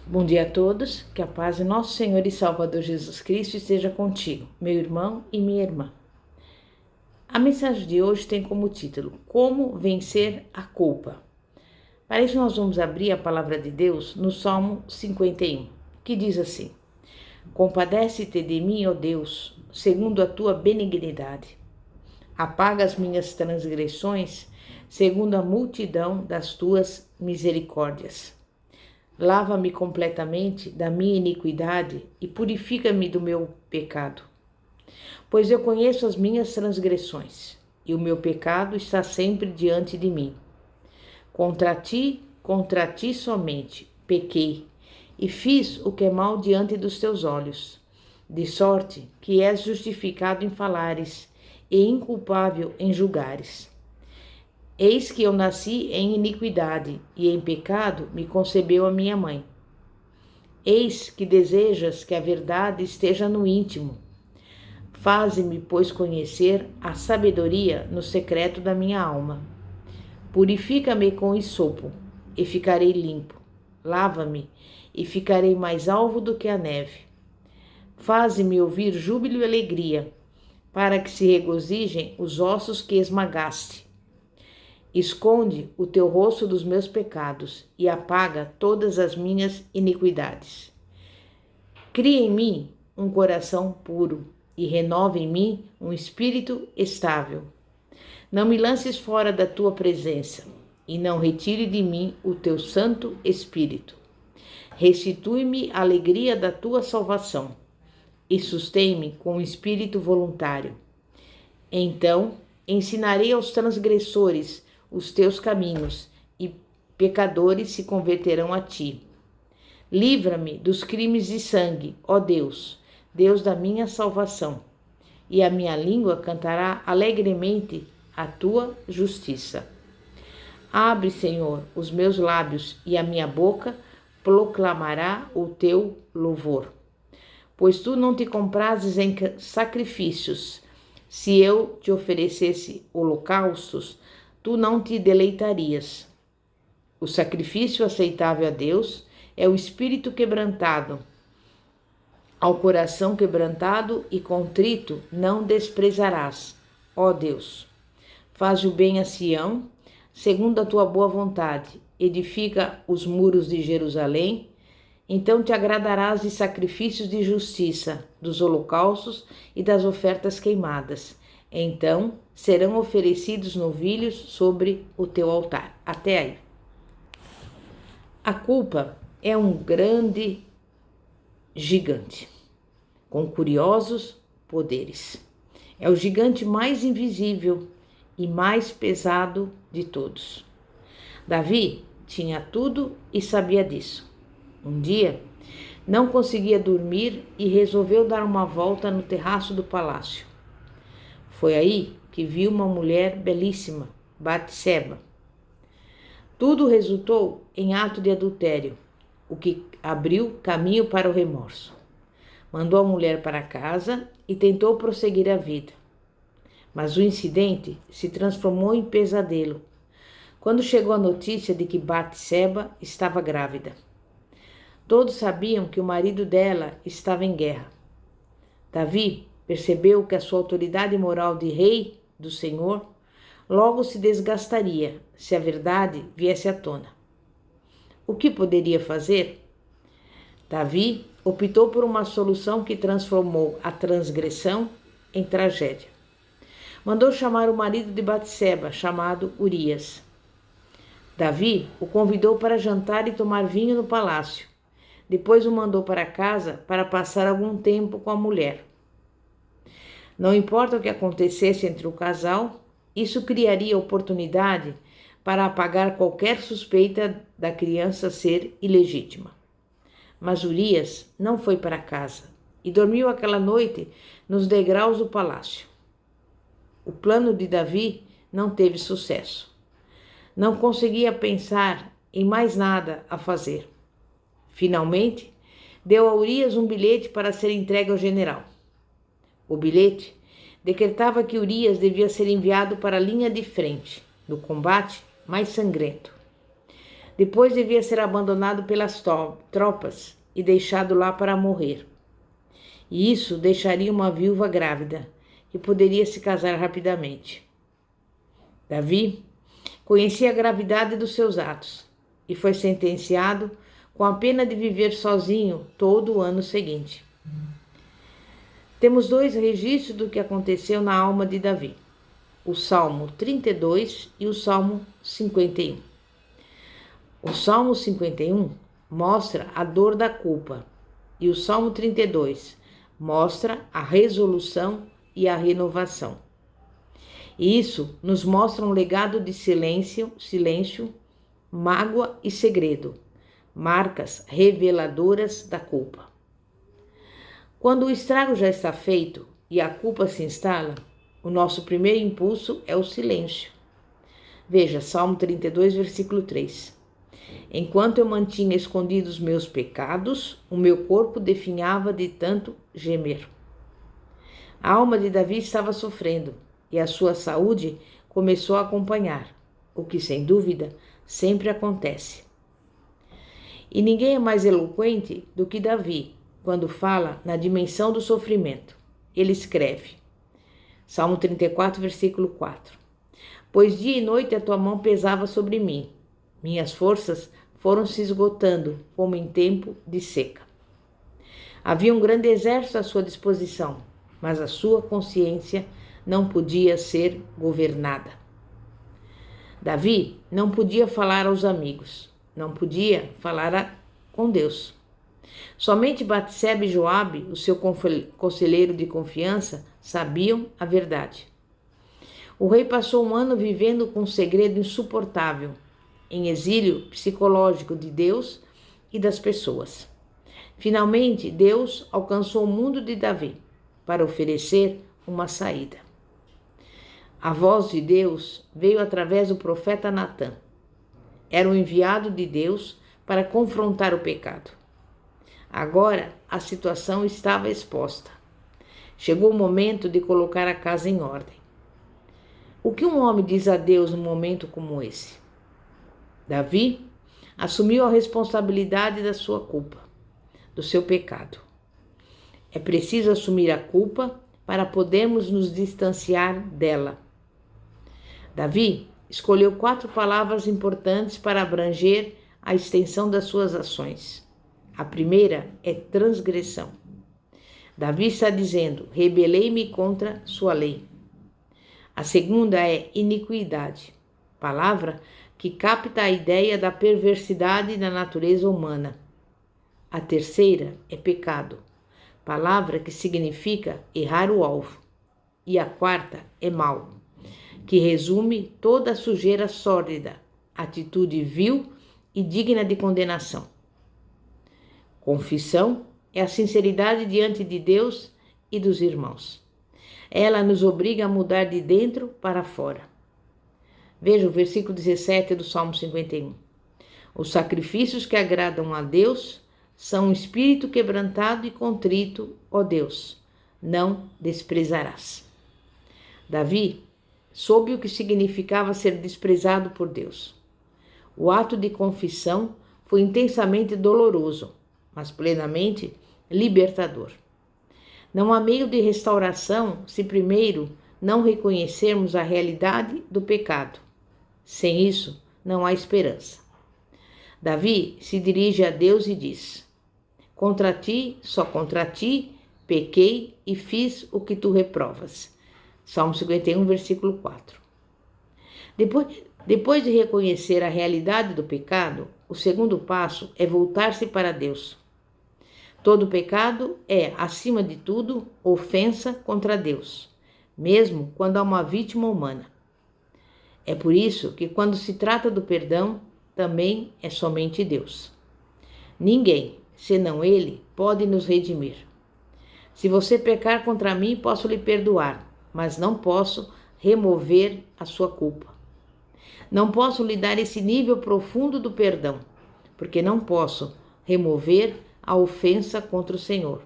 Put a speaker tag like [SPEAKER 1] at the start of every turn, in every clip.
[SPEAKER 1] Bom dia a todos, que a paz de nosso Senhor e Salvador Jesus Cristo esteja contigo, meu irmão e minha irmã. A mensagem de hoje tem como título, Como vencer a culpa. Para isso nós vamos abrir a palavra de Deus no Salmo 51, que diz assim, Compadece-te de mim, ó Deus, segundo a tua benignidade. Apaga as minhas transgressões, segundo a multidão das tuas misericórdias. Lava-me completamente da minha iniquidade e purifica-me do meu pecado. Pois eu conheço as minhas transgressões, e o meu pecado está sempre diante de mim. Contra ti somente, pequei, e fiz o que é mal diante dos teus olhos, de sorte que és justificado em falares, e inculpável em julgares. Eis que eu nasci em iniquidade, e em pecado me concebeu a minha mãe. Eis que desejas que a verdade esteja no íntimo. Faze-me, pois, conhecer a sabedoria no secreto da minha alma. Purifica-me com hisopo, e ficarei limpo. Lava-me, e ficarei mais alvo do que a neve. Faze-me ouvir júbilo e alegria, para que se regozijem os ossos que esmagaste. Esconde o teu rosto dos meus pecados e apaga todas as minhas iniquidades. Cria em mim um coração puro e renova em mim um espírito estável. Não me lances fora da tua presença e não retire de mim o teu Santo Espírito. Restitui-me a alegria da tua salvação e sustém-me com um espírito voluntário. Então ensinarei aos transgressores os teus caminhos, e pecadores se converterão a ti. Livra-me dos crimes de sangue, ó Deus, Deus da minha salvação, e a minha língua cantará alegremente a tua justiça. Abre, Senhor, os meus lábios, e a minha boca proclamará o teu louvor. Pois tu não te comrazes em sacrifícios. Se eu te oferecesse holocaustos, tu não te deleitarias. O sacrifício aceitável a Deus é o espírito quebrantado. Ao coração quebrantado e contrito não desprezarás, ó Deus. Faz o bem a Sião, segundo a tua boa vontade. Edifica os muros de Jerusalém. Então te agradarás de sacrifícios de justiça, dos holocaustos e das ofertas queimadas. Então serão oferecidos novilhos sobre o teu altar. Até aí. A culpa é um grande gigante, com curiosos poderes. É o gigante mais invisível e mais pesado de todos. Davi tinha tudo e sabia disso. Um dia, não conseguia dormir e resolveu dar uma volta no terraço do palácio. Foi aí que viu uma mulher belíssima, Batseba. Tudo resultou em ato de adultério, o que abriu caminho para o remorso. Mandou a mulher para casa e tentou prosseguir a vida. Mas o incidente se transformou em pesadelo, quando chegou a notícia de que Batseba estava grávida. Todos sabiam que o marido dela estava em guerra. Davi percebeu que a sua autoridade moral de rei do Senhor logo se desgastaria se a verdade viesse à tona. O que poderia fazer? Davi optou por uma solução que transformou a transgressão em tragédia. Mandou chamar o marido de Batseba, chamado Urias. Davi o convidou para jantar e tomar vinho no palácio. Depois o mandou para casa para passar algum tempo com a mulher. Não importa o que acontecesse entre o casal, isso criaria oportunidade para apagar qualquer suspeita da criança ser ilegítima. Mas Urias não foi para casa e dormiu aquela noite nos degraus do palácio. O plano de Davi não teve sucesso. Não conseguia pensar em mais nada a fazer. Finalmente, deu a Urias um bilhete para ser entregue ao general. O bilhete decretava que Urias devia ser enviado para a linha de frente, no combate mais sangrento. Depois devia ser abandonado pelas tropas e deixado lá para morrer. E isso deixaria uma viúva grávida, que poderia se casar rapidamente. Davi conhecia a gravidade dos seus atos e foi sentenciado com a pena de viver sozinho todo o ano seguinte. Temos 2 registros do que aconteceu na alma de Davi: o Salmo 32 e o Salmo 51. O Salmo 51 mostra a dor da culpa e o Salmo 32 mostra a resolução e a renovação. E isso nos mostra um legado de silêncio, mágoa e segredo, marcas reveladoras da culpa. Quando o estrago já está feito e a culpa se instala, o nosso primeiro impulso é o silêncio. Veja, Salmo 32, versículo 3. Enquanto eu mantinha escondidos meus pecados, o meu corpo definhava de tanto gemer. A alma de Davi estava sofrendo e a sua saúde começou a acompanhar, o que sem dúvida sempre acontece. E ninguém é mais eloquente do que Davi quando fala na dimensão do sofrimento. Ele escreve, Salmo 34, versículo 4. Pois dia e noite a tua mão pesava sobre mim, minhas forças foram se esgotando como em tempo de seca. Havia um grande exército à sua disposição, mas a sua consciência não podia ser governada. Davi não podia falar aos amigos, não podia falar com Deus. Somente Batseba e Joabe, o seu conselheiro de confiança, sabiam a verdade. O rei passou um ano vivendo com um segredo insuportável, em exílio psicológico de Deus e das pessoas. Finalmente, Deus alcançou o mundo de Davi para oferecer uma saída. A voz de Deus veio através do profeta Natã. Era um enviado de Deus para confrontar o pecado. Agora a situação estava exposta. Chegou o momento de colocar a casa em ordem. O que um homem diz a Deus num momento como esse? Davi assumiu a responsabilidade da sua culpa, do seu pecado. É preciso assumir a culpa para podermos nos distanciar dela. Davi escolheu 4 palavras importantes para abranger a extensão das suas ações. A primeira é transgressão. Davi está dizendo, rebelei-me contra sua lei. A segunda é iniquidade, palavra que capta a ideia da perversidade da natureza humana. A terceira é pecado, palavra que significa errar o alvo. E a quarta é mal, que resume toda a sujeira sórdida, atitude vil e digna de condenação. Confissão é a sinceridade diante de Deus e dos irmãos. Ela nos obriga a mudar de dentro para fora. Veja o versículo 17 do Salmo 51. Os sacrifícios que agradam a Deus são um espírito quebrantado e contrito, ó Deus, não desprezarás. Davi soube o que significava ser desprezado por Deus. O ato de confissão foi intensamente doloroso, mas plenamente libertador. Não há meio de restauração se primeiro não reconhecermos a realidade do pecado. Sem isso, não há esperança. Davi se dirige a Deus e diz: contra ti, só contra ti, pequei e fiz o que tu reprovas. Salmo 51, versículo 4. Depois de reconhecer a realidade do pecado, o segundo passo é voltar-se para Deus. Todo pecado é, acima de tudo, ofensa contra Deus, mesmo quando há uma vítima humana. É por isso que, quando se trata do perdão, também é somente Deus. Ninguém, senão Ele, pode nos redimir. Se você pecar contra mim, posso lhe perdoar, mas não posso remover a sua culpa. Não posso lhe dar esse nível profundo do perdão, porque não posso remover a ofensa contra o Senhor.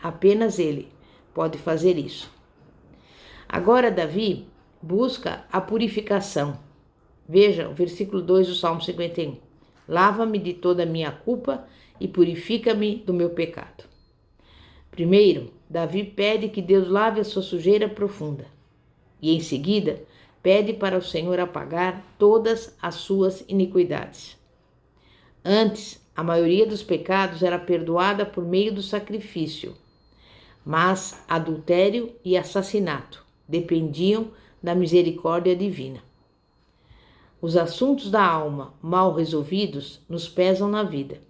[SPEAKER 1] Apenas Ele pode fazer isso. Agora Davi busca a purificação. Veja o versículo 2 do Salmo 51. Lava-me de toda a minha culpa e purifica-me do meu pecado. Primeiro, Davi pede que Deus lave a sua sujeira profunda. E em seguida, pede para o Senhor apagar todas as suas iniquidades. Antes, a maioria dos pecados era perdoada por meio do sacrifício, mas adultério e assassinato dependiam da misericórdia divina. Os assuntos da alma mal resolvidos nos pesam na vida.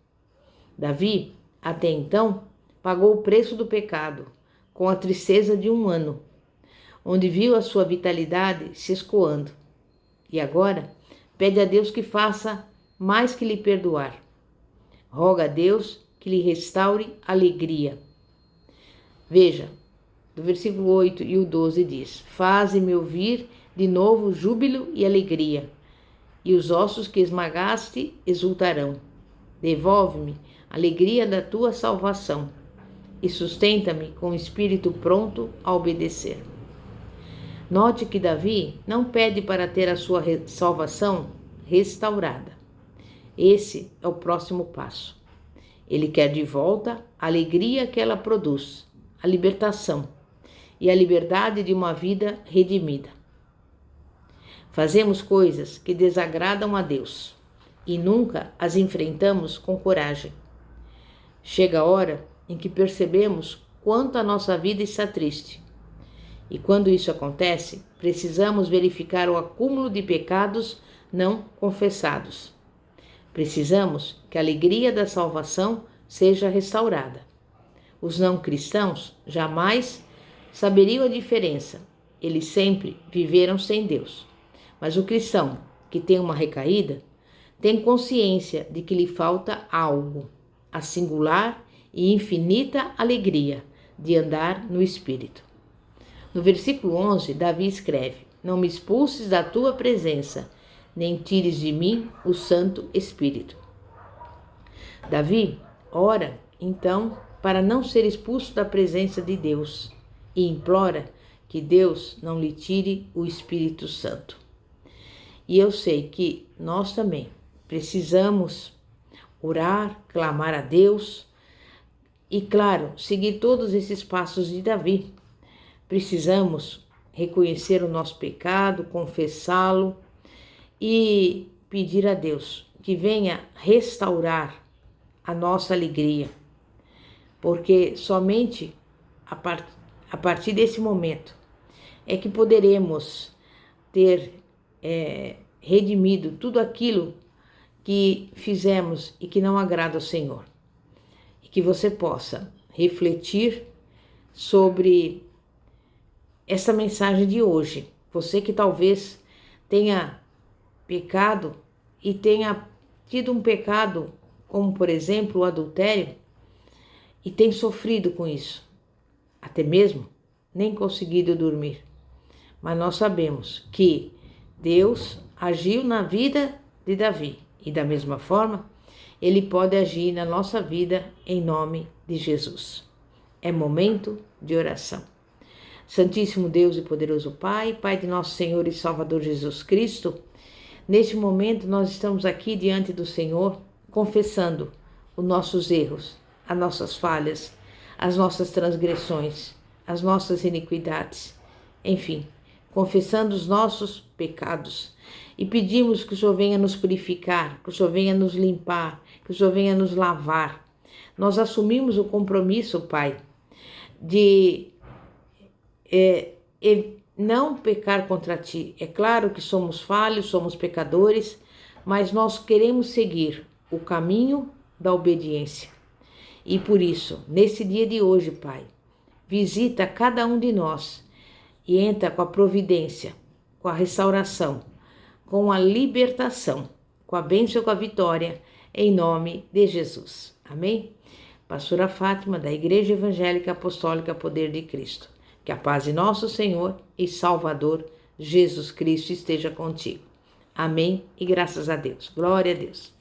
[SPEAKER 1] Davi, até então, pagou o preço do pecado com a tristeza de um ano, onde viu a sua vitalidade se escoando. E agora pede a Deus que faça mais que lhe perdoar. Roga a Deus que lhe restaure a alegria. Veja, do versículo 8 e o 12 diz: Faze-me ouvir de novo júbilo e alegria, e os ossos que esmagaste exultarão. Devolve-me a alegria da tua salvação e sustenta-me com o espírito pronto a obedecer. Note que Davi não pede para ter a sua salvação restaurada. Esse é o próximo passo. Ele quer de volta a alegria que ela produz, a libertação e a liberdade de uma vida redimida. Fazemos coisas que desagradam a Deus e nunca as enfrentamos com coragem. Chega a hora em que percebemos quanto a nossa vida está triste. E quando isso acontece, precisamos verificar o acúmulo de pecados não confessados. Precisamos que a alegria da salvação seja restaurada. Os não cristãos jamais saberiam a diferença. Eles sempre viveram sem Deus. Mas o cristão que tem uma recaída tem consciência de que lhe falta algo, a singular e infinita alegria de andar no Espírito. No versículo 11, Davi escreve: Não me expulses da tua presença, nem tires de mim o Santo Espírito. Davi ora, então, para não ser expulso da presença de Deus e implora que Deus não lhe tire o Espírito Santo. E eu sei que nós também precisamos orar, clamar a Deus e, claro, seguir todos esses passos de Davi. Precisamos reconhecer o nosso pecado, confessá-lo e pedir a Deus que venha restaurar a nossa alegria, porque somente a partir desse momento é que poderemos ter redimido tudo aquilo que fizemos e que não agrada ao Senhor. E que você possa refletir sobre essa mensagem de hoje. Você que talvez tenha pecado e tenha tido um pecado, como por exemplo o adultério, e tem sofrido com isso, até mesmo nem conseguido dormir. Mas nós sabemos que Deus agiu na vida de Davi e da mesma forma Ele pode agir na nossa vida em nome de Jesus. É momento de oração. Santíssimo Deus e poderoso Pai, Pai de nosso Senhor e Salvador Jesus Cristo, neste momento nós estamos aqui diante do Senhor confessando os nossos erros, as nossas falhas, as nossas transgressões, as nossas iniquidades, enfim, confessando os nossos pecados e pedimos que o Senhor venha nos purificar, que o Senhor venha nos limpar, que o Senhor venha nos lavar. Nós assumimos o compromisso, Pai, de não pecar contra Ti. É claro que somos falhos, somos pecadores, mas nós queremos seguir o caminho da obediência. E por isso, nesse dia de hoje, Pai, visita cada um de nós e entra com a providência, com a restauração, com a libertação, com a bênção e com a vitória, em nome de Jesus. Amém? Pastora Fátima, da Igreja Evangélica Apostólica Poder de Cristo. Que a paz de nosso Senhor e Salvador Jesus Cristo esteja contigo. Amém e graças a Deus. Glória a Deus.